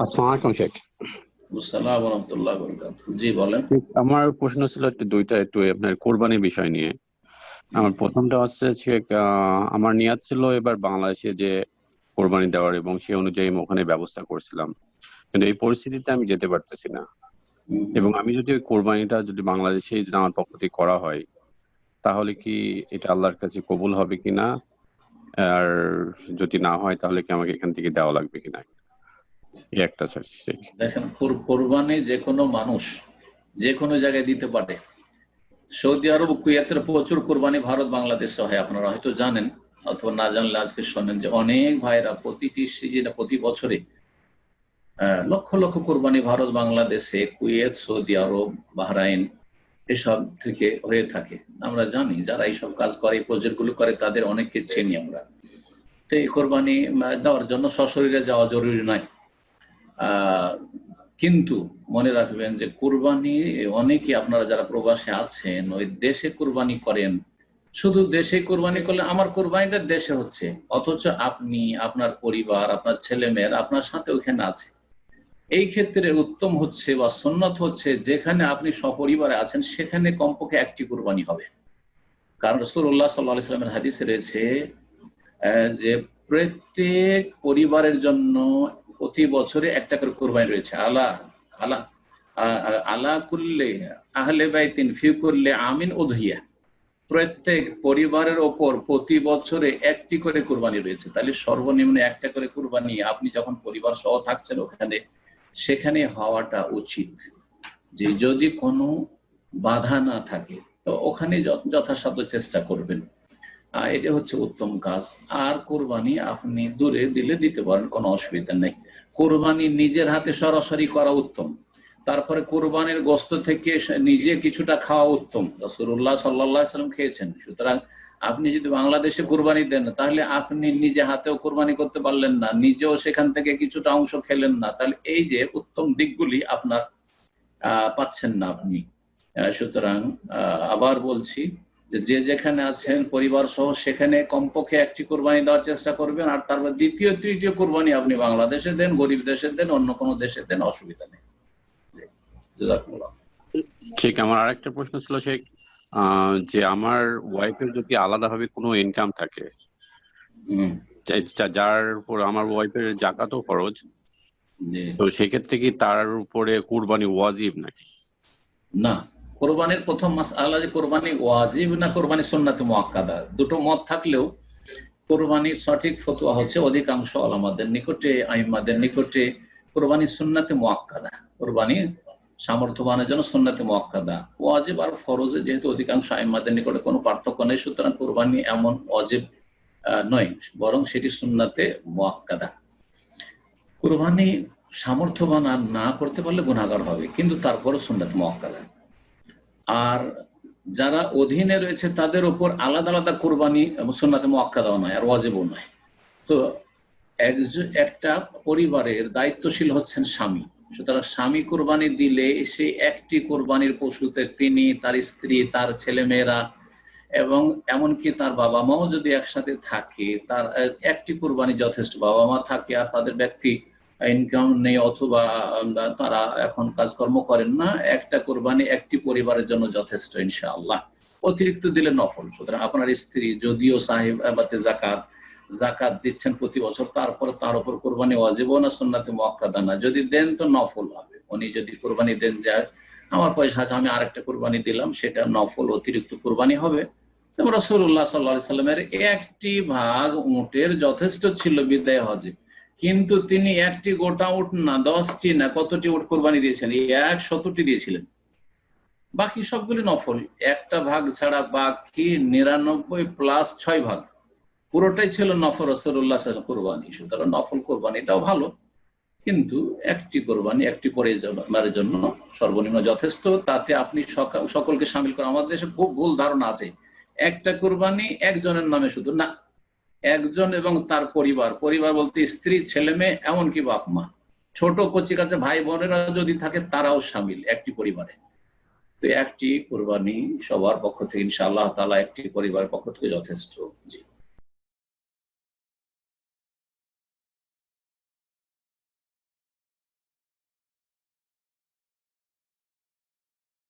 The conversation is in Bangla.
আসসালামু আলাইকুম শেখ। আসসালামু আলাইকুম রাহমাতুল্লাহি ওয়া বারাকাতুহু। জি বলেন। আমার প্রশ্ন ছিল দুইটা, আপনার কোরবানির বিষয় নিয়ে। আমার প্রথমটা হচ্ছে শেখ, আমার নিয়াত ছিল এবার বাংলাদেশে যে কোরবানি দেওয়ার, এবং সেই অনুযায়ী আমি ওখানে ব্যবস্থা করছিলাম, কিন্তু এই পরিস্থিতিতে আমি যেতে পারতেছি না। এবং আমি যদি ওই কোরবানিটা যদি বাংলাদেশে যদি আমার পক্ষ থেকে করা হয়, তাহলে কি এটা আল্লাহর কাছে কবুল হবে কিনা, আর যদি না হয় তাহলে কি আমাকে এখান থেকে দেওয়া লাগবে কিনা, এই একটা শেখ। দেখেন, কোরবানি যে কোনো মানুষ যে কোনো জায়গায় দিতে পারে। সৌদি আরব, কুয়েতের প্রচুর কোরবানি ভারত বাংলাদেশে হয়, আপনারা হয়তো জানেন অথবা না জানলে আজকে শোনেন যে অনেক ভাইরা প্রতিটি সিজনে প্রতি বছরে লক্ষ লক্ষ কোরবানি ভারত বাংলাদেশে, কুয়েত, সৌদি আরব, বাহরাইন এসব থেকে হয়ে থাকে। আমরা জানি যারা এইসব কাজ করে, প্রজেক্ট গুলো করে, তাদের অনেককে চিনি আমরা। তো এই কোরবানি দেওয়ার জন্য সশরীরে যাওয়া জরুরি নয়। কিন্তু মনে রাখবেন যে কুরবানি অনেকে, আপনারা যারা প্রবাসে আছেন, ওই দেশে কুরবানি করেন। শুধু দেশে কুরবানি করলে আমার কুরবানিটা দেশে হচ্ছে, অথচ আপনি, আপনার পরিবার, আপনার ছেলে মেয়ের আপনার সাথে ওখানে আছে। এই ক্ষেত্রে উত্তম হচ্ছে বা সুন্নত হচ্ছে, যেখানে আপনি সপরিবারে আছেন সেখানে কমপক্ষে একটি কুরবানি হবে। কারণ রাসূলুল্লাহ সাল্লাল্লাহু আলাইহি ওয়াসাল্লামের হাদিসে রয়েছে যে প্রত্যেক পরিবারের জন্য প্রতি বছরে একটা করে কোরবানি রয়েছে। আলা আলা আলা কুল্লি আহলে বাইতিন ফি কুল্লি আমিন উযহিয়া। প্রত্যেক পরিবারের ওপর প্রতি বছরে একটি করে কোরবানি রয়েছে। তাহলে সর্বনিম্ন একটা করে কোরবানি আপনি যখন পরিবার সহ থাকছেন ওখানে, সেখানে হওয়াটা উচিত। যে যদি কোনো বাধা না থাকে তো ওখানে যথাসাধ্য চেষ্টা করবেন। এটা হচ্ছে উত্তম কাজ। আর কোরবানি আপনি দূরে দিলে দিতে পারেন, কোনো অসুবিধা নেই। কোরবানি নিজের হাতে সরাসরি করা উত্তম। তারপরে কোরবানির গোশত থেকে নিজে কিছুটা খাওয়া উত্তম। রাসূলুল্লাহ সাল্লাল্লাহু আলাইহি ওয়াসাল্লাম খেয়েছেন। সুতরাং আপনি যদি বাংলাদেশে কোরবানি দেন, তাহলে আপনি নিজে হাতেও কোরবানি করতে পারলেন না, নিজেও সেখান থেকে কিছুটা অংশ খেলেন না। তাহলে এই যে উত্তম দিকগুলি আপনার পাচ্ছেন না আপনি। সুতরাং আবার বলছি, যে যেখানে আছেন পরিবার সহ সেখানে কমপক্ষে একটি কোরবানি দেওয়ার চেষ্টা করবেন। আর তারপর দ্বিতীয় তৃতীয় কোরবানি আপনি বাংলাদেশে দেন, গরিব দেশে দেন, অন্য কোনো দেশে দেন, অসুবিধা নেই। ঠিক, আমার আরেকটা প্রশ্ন ছিল শেখ, যে আমার ওয়াইফের যদি আলাদাভাবে কোনো ইনকাম থাকে, যার উপর আমার ওয়াইফের যাকাতও খরচ, তো সেক্ষেত্রে কি তার উপরে কুরবানি ওয়াজিব নাকি? না, কোরবানির প্রথম মাসআলা যে কোরবানি ওয়াজিব না কোরবানি সুন্নাতে মুআক্কাদা, দুটো মত থাকলেও কোরবানির সঠিক ফতোয়া হচ্ছে অধিকাংশ ওলামাদের নিকটে, আইম্মাদের নিকটে, কোরবানি সুন্নাতে মুআক্কাদা। কোরবানি সামর্থ্যবানের জন্য সুন্নাতে মুআক্কাদা। ওয়াজিব আর ফরজে যেহেতু অধিকাংশ আইম্মাদের নিকটে কোনো পার্থক্য নেই, সুতরাং কোরবানি এমন ওয়াজিব নয়, বরং সেটি সুন্নাতে মুআক্কাদা। কোরবানি সামর্থ্যবান আর না করতে পারলে গুনাহগার হবে, কিন্তু তারপরও সুন্নাতে মুআক্কাদা। আর যারা অধীনে রয়েছে তাদের উপর আলাদা আলাদা কোরবানি সুন্নাতে মুআক্কাদাও নয় আর ওয়াজিবও নয়। তো একটা পরিবারের দায়িত্বশীল হচ্ছেন স্বামী। সুতরাং স্বামী কোরবানি দিলে সে একটি কোরবানির পশুতে তিনি, তার স্ত্রী, তার ছেলে মেয়েরা এবং এমনকি তার বাবা মাও যদি একসাথে থাকে, তার একটি কোরবানি যথেষ্ট। বাবা মা থাকে আর তাদের ব্যক্তি ইনকাম নেই অথবা তারা এখন কাজকর্ম করেন না, একটা কোরবানি একটি পরিবারের জন্য যথেষ্ট ইনশাআল্লাহ। অতিরিক্ত দিলে নফল। সুতরাং আপনার স্ত্রী যদিও সাহেব জাকাত দিচ্ছেন প্রতি বছর, তারপর তার উপর কোরবানি ওয়াজিব না সুন্নাতে মুআক্কাদা না। যদি দেন তো নফল হবে। উনি যদি কোরবানি দেন যে আমার পয়সা আছে আমি আরেকটা কোরবানি দিলাম, সেটা নফল অতিরিক্ত কোরবানি হবে। রাসূলুল্লাহ সাল্লাল্লাহু আলাইহি ওয়াসাল্লামের একটি ভাগ উটের যথেষ্ট ছিল বিদায় হজে, কিন্তু তিনি একটি গোটা উট না, 10টি না, কতটি উট কোরবানি দিয়েছেন? 100টি দিয়েছিলেন। বাকি সবগুলি নফল। একটা ভাগ ছাড়া বাকি 99 প্লাস 6 ভাগ পুরোটাই ছিল নফল রাসূলুল্লাহ সাল্লাল্লাহু আলাইহি ওয়াসাল্লাম কোরবানি। সুতরাং নফল কোরবানিটাও ভালো, কিন্তু একটি কোরবানি একটি পরিবারের জন্য সর্বনিম্ন যথেষ্ট। তাতে আপনি সকলকে সামিল করেন। আমাদের দেশে খুব ভুল ধারণা আছে, একটা কোরবানি একজনের নামে শুধু না, একজন এবং তার পরিবার, পরিবার বলতে স্ত্রী, ছেলে মেয়ে, এমনকি বাপ মা, ছোট কচি কাছে ভাই বোনেরা যদি থাকে তারাও সামিল একটি পরিবারে। তো একটি কোরবানি সবার পক্ষ থেকে ইনশাআল্লাহ তাআলা একটি পরিবারের পক্ষ থেকে যথেষ্ট। জি।